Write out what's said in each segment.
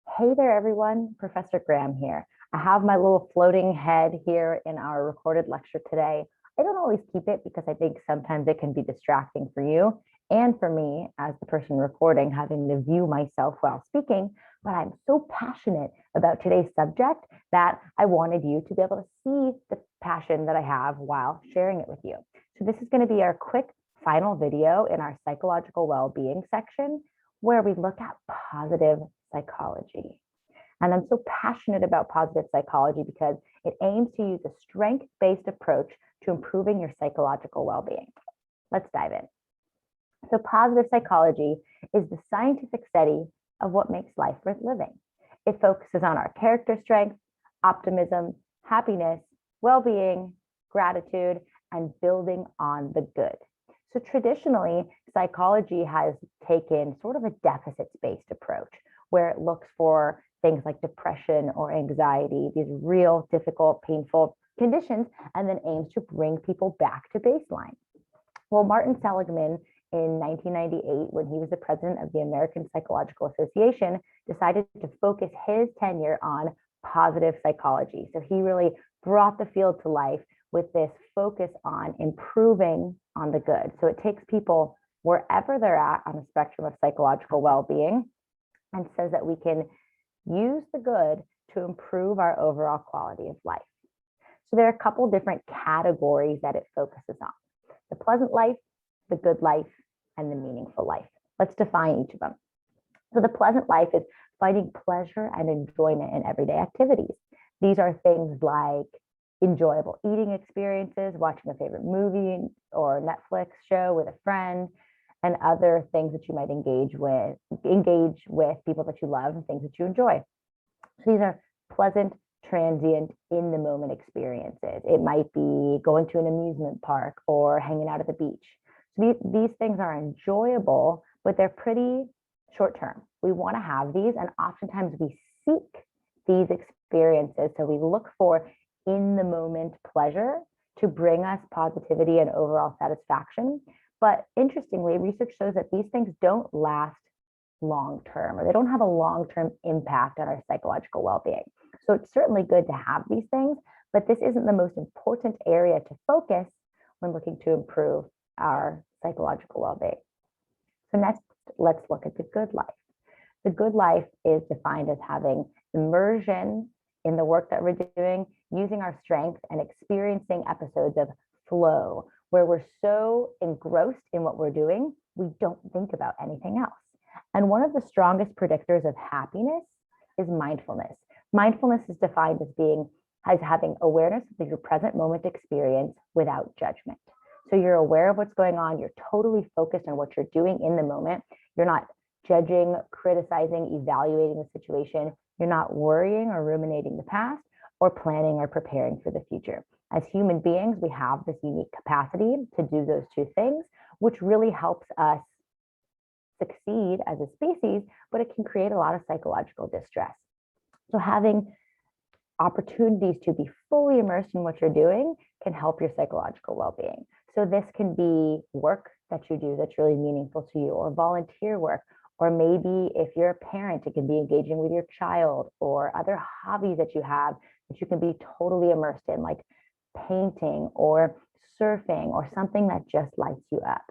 Hey there, everyone. Professor Graham here. I have my little floating head here in our recorded lecture today. I don't always keep it because I think sometimes it can be distracting for you and for me as the person recording, having to view myself while speaking. But I'm so passionate about today's subject that I wanted you to be able to see the passion that I have while sharing it with you. So, this is going to be our quick final video in our psychological well-being section where we look at positive psychology. And I'm so passionate about positive psychology because it aims to use a strength based approach to improving your psychological well being. Let's dive in. So, positive psychology is the scientific study of what makes life worth living. It focuses on our character strength, optimism, happiness, well being, gratitude, and building on the good. So, traditionally, psychology has taken sort of a deficits based approach where it looks for things like depression or anxiety, these real difficult, painful conditions, and then aims to bring people back to baseline. Well, Martin Seligman in 1998, when he was the president of the American Psychological Association, decided to focus his tenure on positive psychology. So he really brought the field to life with this focus on improving on the good. So it takes people wherever they're at on the spectrum of psychological well-being and says that we can use the good to improve our overall quality of life. So there are a couple different categories that it focuses on: the pleasant life, the good life, and the meaningful life. Let's define each of them. So the pleasant life is finding pleasure and enjoyment in everyday activities. These are things like enjoyable eating experiences, watching a favorite movie or Netflix show with a friend, and other things that you might engage with people that you love and things that you enjoy. So these are pleasant, transient, in the moment experiences. It might be going to an amusement park or hanging out at the beach. So these things are enjoyable, but they're pretty short term. We want to have these, and oftentimes we seek these experiences. So we look for in the moment pleasure to bring us positivity and overall satisfaction. But interestingly, research shows that these things don't last long term, or they don't have a long term impact on our psychological well being. So it's certainly good to have these things, but this isn't the most important area to focus when looking to improve our psychological well being. So, next, let's look at the good life. The good life is defined as having immersion in the work that we're doing, using our strength, and experiencing episodes of flow, where we're so engrossed in what we're doing, we don't think about anything else. And one of the strongest predictors of happiness is mindfulness. Mindfulness is defined as having awareness of your present moment experience without judgment. So you're aware of what's going on, you're totally focused on what you're doing in the moment. You're not judging, criticizing, evaluating the situation. You're not worrying or ruminating the past or planning or preparing for the future. As human beings, we have this unique capacity to do those two things, which really helps us succeed as a species, but it can create a lot of psychological distress. So having opportunities to be fully immersed in what you're doing can help your psychological well-being. So this can be work that you do that's really meaningful to you, or volunteer work, or maybe if you're a parent, it can be engaging with your child, or other hobbies that you have that you can be totally immersed in, like painting or surfing or something that just lights you up.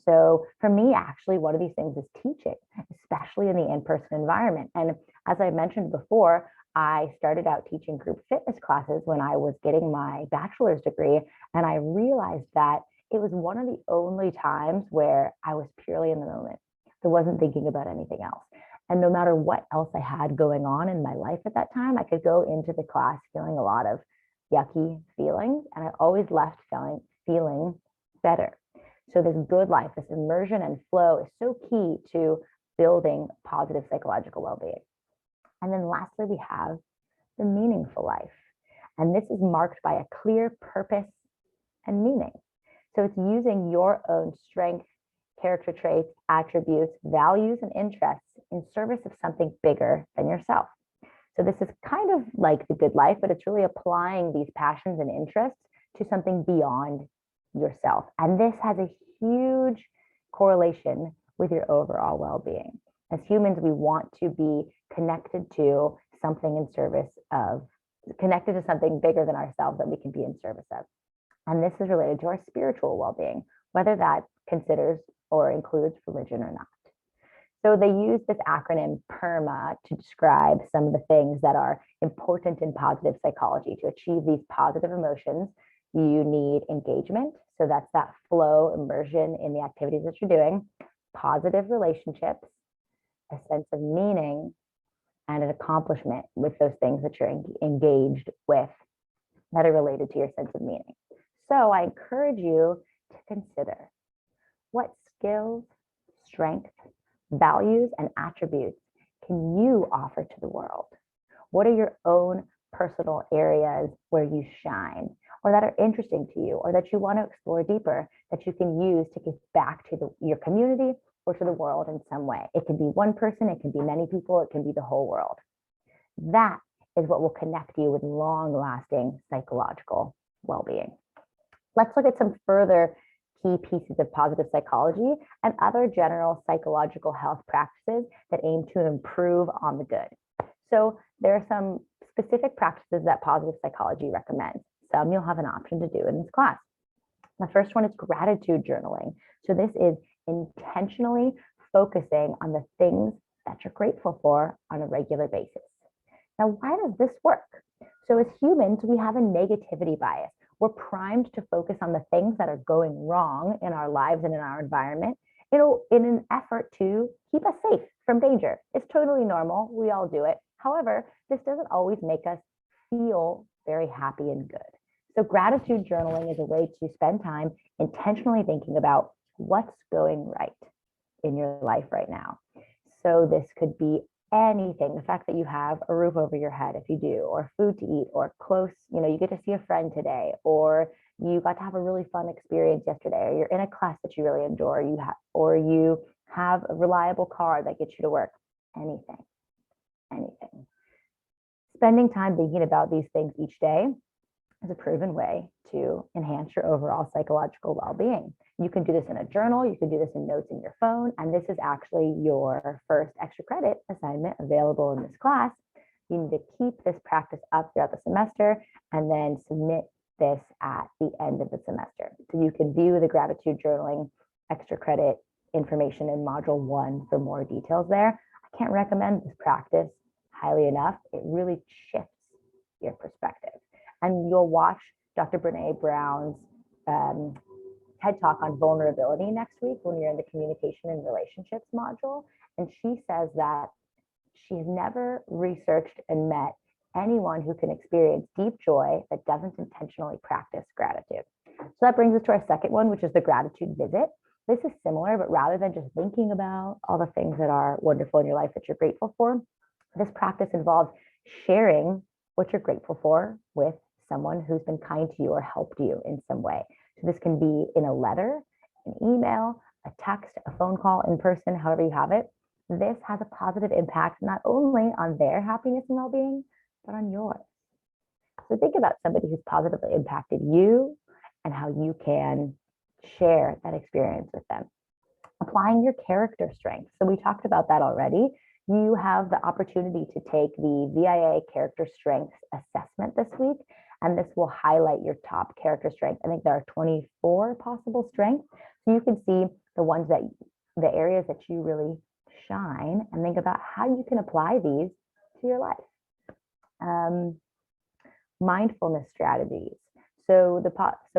So for me, actually, one of these things is teaching, especially in the in-person environment. And as I mentioned before, I started out teaching group fitness classes when I was getting my bachelor's degree. And I realized that it was one of the only times where I was purely in the moment. I wasn't thinking about anything else. And no matter what else I had going on in my life at that time, I could go into the class feeling a lot of yucky feelings. And I always left feeling better. So this good life, this immersion and flow is so key to building positive psychological well-being. And then lastly, we have the meaningful life. And this is marked by a clear purpose and meaning. So it's using your own strength, character traits, attributes, values, and interests in service of something bigger than yourself. So this is kind of like the good life, but it's really applying these passions and interests to something beyond yourself. And this has a huge correlation with your overall well-being. As humans, we want to be connected to something in service of, connected to something bigger than ourselves that we can be in service of. And this is related to our spiritual well-being, whether that considers or includes religion or not. So they use this acronym PERMA to describe some of the things that are important in positive psychology. To achieve these positive emotions, you need engagement. So that's that flow, immersion in the activities that you're doing, positive relationships, a sense of meaning, and an accomplishment with those things that you're engaged with that are related to your sense of meaning. So I encourage you to consider what skills, strengths, values, and attributes can you offer to the world? What are your own personal areas where you shine, or that are interesting to you, or that you want to explore deeper, that you can use to give back to your community or to the world in some way? It can be one person, it can be many people, it can be the whole world. That is what will connect you with long-lasting psychological well-being. Let's look at some further key pieces of positive psychology and other general psychological health practices that aim to improve on the good. So there are some specific practices that positive psychology recommends. Some you'll have an option to do in this class. The first one is gratitude journaling. So this is intentionally focusing on the things that you're grateful for on a regular basis. Now, why does this work? So as humans, we have a negativity bias. We're primed to focus on the things that are going wrong in our lives and in our environment in an effort to keep us safe from danger. It's totally normal. We all do it. However, this doesn't always make us feel very happy and good. So gratitude journaling is a way to spend time intentionally thinking about what's going right in your life right now. So this could be anything, the fact that you have a roof over your head, if you do, or food to eat, or close, you get to see a friend today, or you got to have a really fun experience yesterday, or you're in a class that you really enjoy, or you have a reliable car that gets you to work. Anything. Spending time thinking about these things each day is a proven way to enhance your overall psychological well-being. You can do this in a journal, you can do this in notes in your phone, and this is actually your first extra credit assignment available in this class. You need to keep this practice up throughout the semester and then submit this at the end of the semester. So you can view the gratitude journaling extra credit information in module 1 for more details there. I can't recommend this practice highly enough. It really shifts your perspective. And you'll watch Dr. Brene Brown's TED Talk on vulnerability next week when you're in the communication and relationships module. And she says that she's never researched and met anyone who can experience deep joy that doesn't intentionally practice gratitude. So that brings us to our second one, which is the gratitude visit. This is similar, but rather than just thinking about all the things that are wonderful in your life that you're grateful for, this practice involves sharing what you're grateful for with someone who's been kind to you or helped you in some way. So this can be in a letter, an email, a text, a phone call, in person, however you have it. This has a positive impact not only on their happiness and well-being, but on yours. So think about somebody who's positively impacted you and how you can share that experience with them. Applying your character strengths. So we talked about that already. You have the opportunity to take the VIA character strengths assessment this week, and this will highlight your top character strengths. I think there are 24 possible strengths. So you can see the areas that you really shine and think about how you can apply these to your life. Mindfulness strategies. So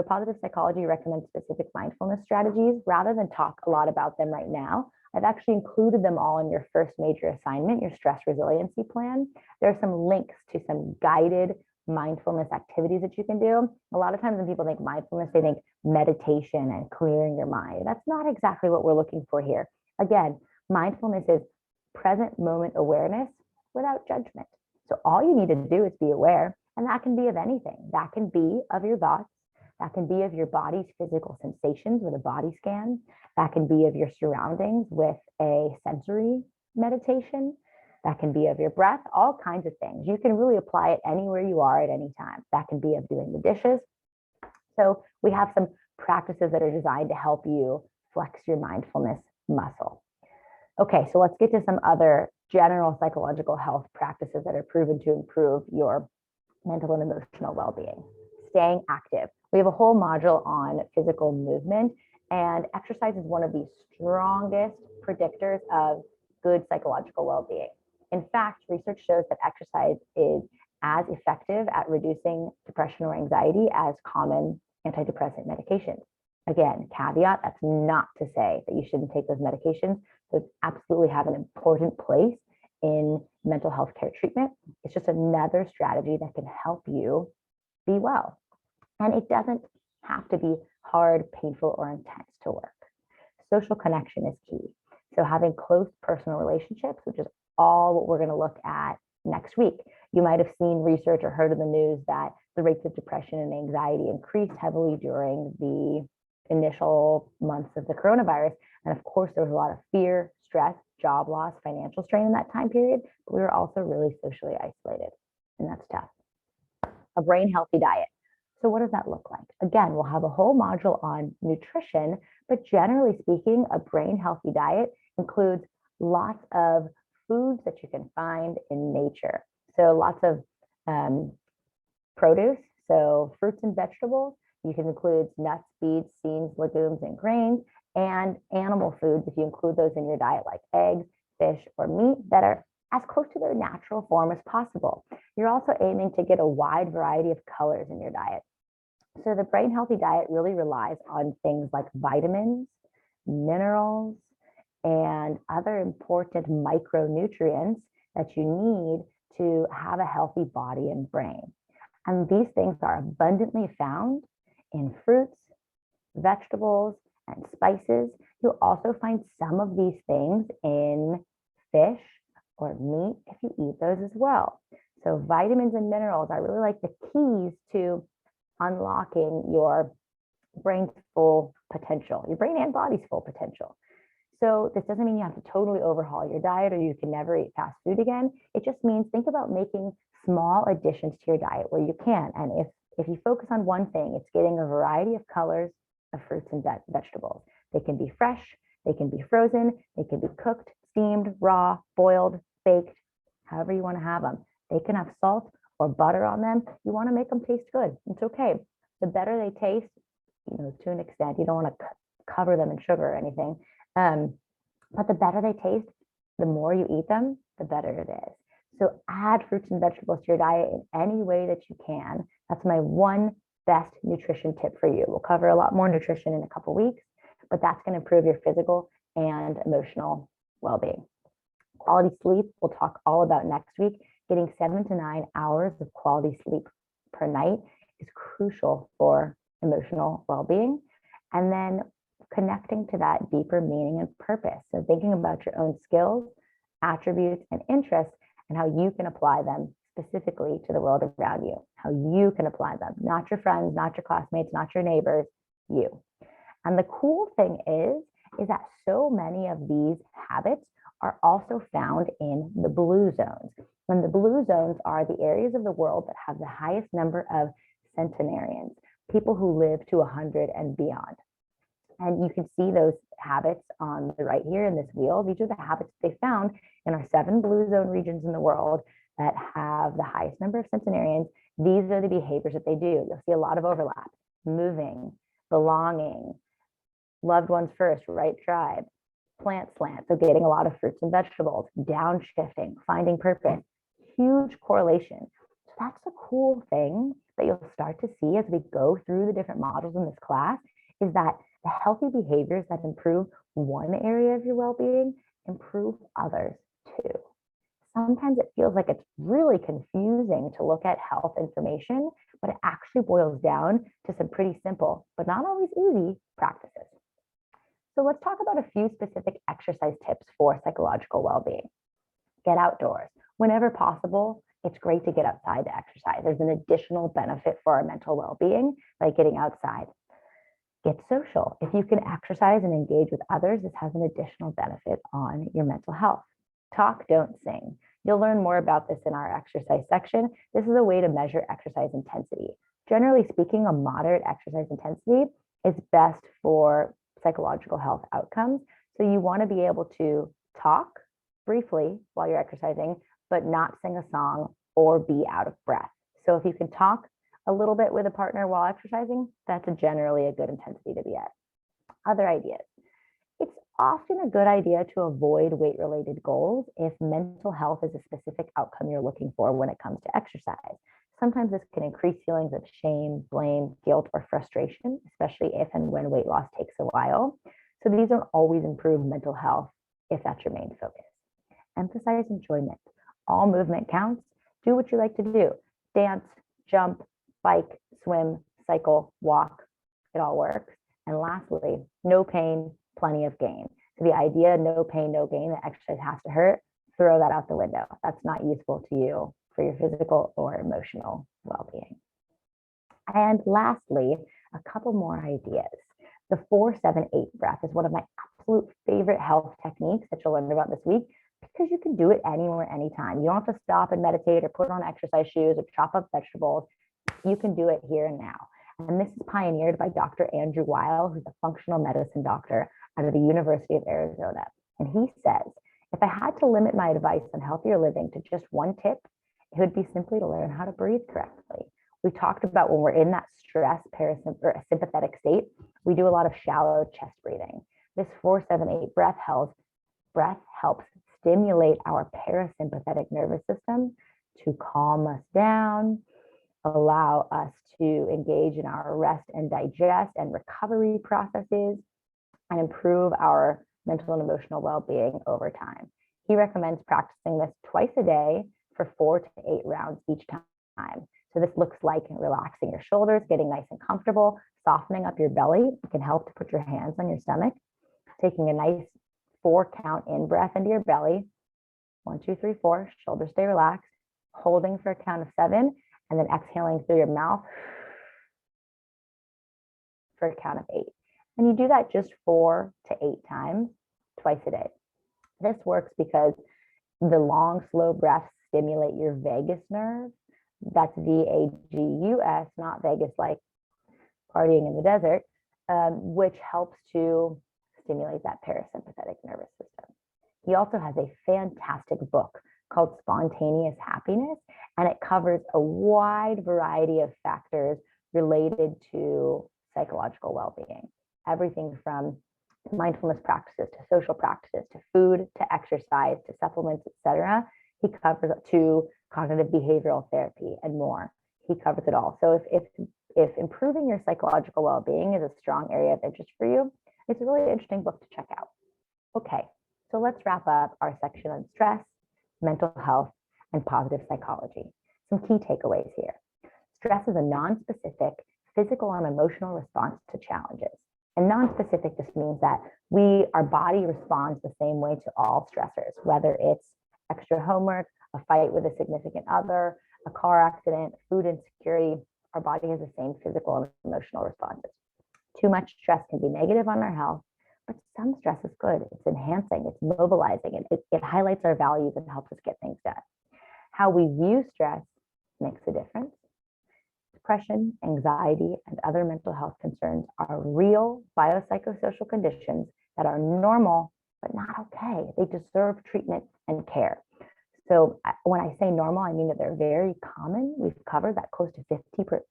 positive psychology recommends specific mindfulness strategies. Rather than talk a lot about them right now, I've actually included them all in your first major assignment, your stress resiliency plan. There are some links to some guided mindfulness activities that you can do. A lot of times when people think mindfulness, they think meditation and clearing your mind. That's not exactly what we're looking for here. Again, mindfulness is present moment awareness without judgment. So all you need to do is be aware, and that can be of anything. That can be of your thoughts. That can be of your body's physical sensations with a body scan. That can be of your surroundings with a sensory meditation. That can be of your breath, all kinds of things. You can really apply it anywhere you are at any time. That can be of doing the dishes. So we have some practices that are designed to help you flex your mindfulness muscle. Okay, so let's get to some other general psychological health practices that are proven to improve your mental and emotional well-being. Staying active. We have a whole module on physical movement, and exercise is one of the strongest predictors of good psychological well-being. In fact, research shows that exercise is as effective at reducing depression or anxiety as common antidepressant medications. Again, caveat, that's not to say that you shouldn't take those medications. Those absolutely have an important place in mental health care treatment. It's just another strategy that can help you be well. And it doesn't have to be hard, painful, or intense to work. Social connection is key. So having close personal relationships, which is all what we're going to look at next week. You might have seen research or heard in the news that the rates of depression and anxiety increased heavily during the initial months of the coronavirus. And of course, there was a lot of fear, stress, job loss, financial strain in that time period, but we were also really socially isolated, and that's tough. A brain healthy diet. So what does that look like? Again, we'll have a whole module on nutrition, but generally speaking, a brain healthy diet includes lots of foods that you can find in nature. So lots of produce, so fruits and vegetables. You can include nuts, seeds, legumes, and grains, and animal foods if you include those in your diet, like eggs, fish, or meat that are as close to their natural form as possible. You're also aiming to get a wide variety of colors in your diet. So the brain healthy diet really relies on things like vitamins, minerals, and other important micronutrients that you need to have a healthy body and brain. And these things are abundantly found in fruits, vegetables, and spices. You'll also find some of these things in fish or meat if you eat those as well. So vitamins and minerals are really like the keys to unlocking your brain's full potential, your brain and body's full potential. So this doesn't mean you have to totally overhaul your diet or you can never eat fast food again. It just means think about making small additions to your diet where you can. And if you focus on one thing, it's getting a variety of colors of fruits and vegetables. They can be fresh, they can be frozen, they can be cooked, steamed, raw, boiled, baked, however you want to have them. They can have salt or butter on them. You want to make them taste good. It's okay. The better they taste, to an extent, you don't want to cover them in sugar or anything. But the better they taste, the more you eat them, the better it is. So add fruits and vegetables to your diet in any way that you can. That's my one best nutrition tip for you. We'll cover a lot more nutrition in a couple weeks, but that's going to improve your physical and emotional well-being. Quality sleep, we'll talk all about next week. Getting 7 to 9 hours of quality sleep per night is crucial for emotional well-being. And then connecting to that deeper meaning and purpose. So thinking about your own skills, attributes, and interests, and how you can apply them specifically to the world around you, how you can apply them, not your friends, not your classmates, not your neighbors, you. And the cool thing is that so many of these habits are also found in the blue zones. And the blue zones are the areas of the world that have the highest number of centenarians, people who live to 100 and beyond. And you can see those habits on the right here in this wheel. These are the habits they found in our 7 blue zone regions in the world that have the highest number of centenarians. These are the behaviors that they do. You'll see a lot of overlap: moving, belonging, loved ones first, right tribe, plant slant, so getting a lot of fruits and vegetables, downshifting, finding purpose, huge correlation. So that's the cool thing that you'll start to see as we go through the different modules in this class, is that the healthy behaviors that improve one area of your well-being improve others too. Sometimes it feels like it's really confusing to look at health information, but it actually boils down to some pretty simple, but not always easy practices. So let's talk about a few specific exercise tips for psychological well-being. Get outdoors. Whenever possible, it's great to get outside to exercise. There's an additional benefit for our mental well-being by getting outside. Get social. If you can exercise and engage with others, this has an additional benefit on your mental health. Talk, don't sing. You'll learn more about this in our exercise section. This is a way to measure exercise intensity. Generally speaking, a moderate exercise intensity is best for psychological health outcomes. So you want to be able to talk briefly while you're exercising, but not sing a song or be out of breath. So if you can talk a little bit with a partner while exercising, that's generally a good intensity to be at. Other ideas. It's often a good idea to avoid weight-related goals if mental health is a specific outcome you're looking for when it comes to exercise. Sometimes this can increase feelings of shame, blame, guilt, or frustration, especially if and when weight loss takes a while. So these don't always improve mental health if that's your main focus. Emphasize enjoyment. All movement counts. Do what you like to do. Dance, jump, bike, swim, cycle, walk. It all works. And lastly, no pain, plenty of gain. So the idea, no pain, no gain, that exercise has to hurt, throw that out the window. That's not useful to you for your physical or emotional well-being. And lastly, a couple more ideas. The 4-7-8 breath is one of my absolute favorite health techniques that you'll learn about this week, because you can do it anywhere, anytime. You don't have to stop and meditate or put on exercise shoes or chop up vegetables. You can do it here and now. And this is pioneered by Dr. Andrew Weil, who's a functional medicine doctor out of the University of Arizona. And he says, if I had to limit my advice on healthier living to just one tip, it would be simply to learn how to breathe correctly. We talked about when we're in that stress sympathetic state, we do a lot of shallow chest breathing. This 4-7-8 breath helps stimulate our parasympathetic nervous system to calm us down, allow us to engage in our rest and digest and recovery processes, and improve our mental and emotional well-being over time. He recommends practicing this twice a day for 4 to 8 rounds each time. So this looks like relaxing your shoulders, getting nice and comfortable, softening up your belly. It can help to put your hands on your stomach, taking a nice 4-count in breath into your belly. 1, 2, 3, 4, shoulders stay relaxed, holding for a count of 7, and then exhaling through your mouth for a count of 8. And you do that just 4 to 8 times, twice a day. This works because the long, slow breaths stimulate your vagus nerve. That's VAGUS, not Vegas like partying in the desert, which helps to stimulate that parasympathetic nervous system. He also has a fantastic book called Spontaneous Happiness, and it covers a wide variety of factors related to psychological well-being. Everything from mindfulness practices to social practices to food to exercise to supplements, etc. He covers to cognitive behavioral therapy and more. He covers it all. So if improving your psychological well-being is a strong area of interest for you, it's a really interesting book to check out. Okay, so let's wrap up our section on stress, mental health, and positive psychology. Some key takeaways here. Stress is a non-specific physical and emotional response to challenges. And non-specific just means that our body responds the same way to all stressors, whether it's extra homework, a fight with a significant other, a car accident, food insecurity. Our body has the same physical and emotional responses. Too much stress can be negative on our health, but some stress is good. It's enhancing, it's mobilizing, it highlights our values and helps us get things done. How we view stress makes a difference. Depression, anxiety, and other mental health concerns are real biopsychosocial conditions that are normal, but not okay. They deserve treatment and care. So when I say normal, I mean that they're very common. We've covered that close to 50%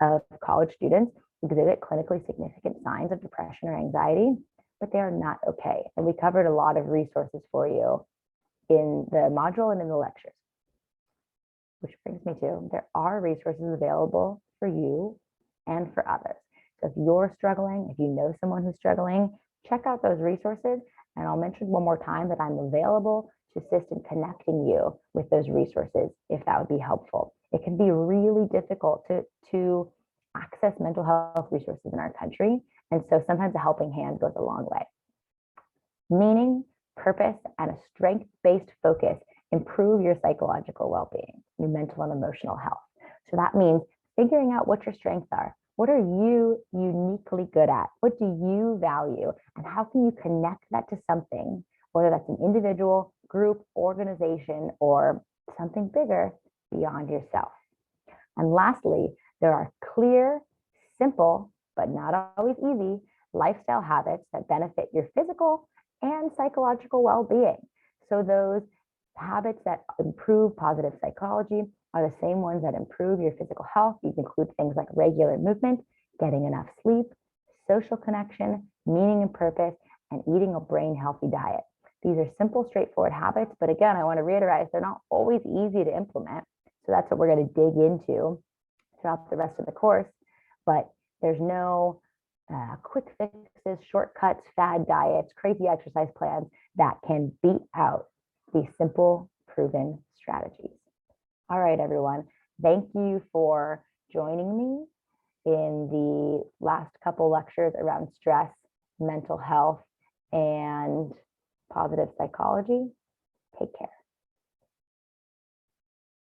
of college students exhibit clinically significant signs of depression or anxiety, but they are not okay. And we covered a lot of resources for you in the module and in the lectures. Which brings me to, there are resources available for you and for others. So if you're struggling, if you know someone who's struggling, check out those resources. And I'll mention one more time that I'm available to assist in connecting you with those resources if that would be helpful. It can be really difficult to access mental health resources in our country. And so sometimes a helping hand goes a long way. Meaning, purpose, and a strength-based focus improve your psychological well-being, your mental and emotional health. So that means figuring out what your strengths are. What are you uniquely good at? What do you value? And how can you connect that to something, whether that's an individual, group, organization, or something bigger beyond yourself? And lastly, there are clear, simple, but not always easy, lifestyle habits that benefit your physical and psychological well-being. So those habits that improve positive psychology are the same ones that improve your physical health. These include things like regular movement, getting enough sleep, social connection, meaning and purpose, and eating a brain healthy diet. These are simple, straightforward habits, but again, I want to reiterate, they're not always easy to implement. So that's what we're going to dig into throughout the rest of the course. But there's no quick fixes, shortcuts, fad diets, crazy exercise plans that can beat out these simple, proven strategies. All right, everyone. Thank you for joining me in the last couple lectures around stress, mental health, and positive psychology. Take care.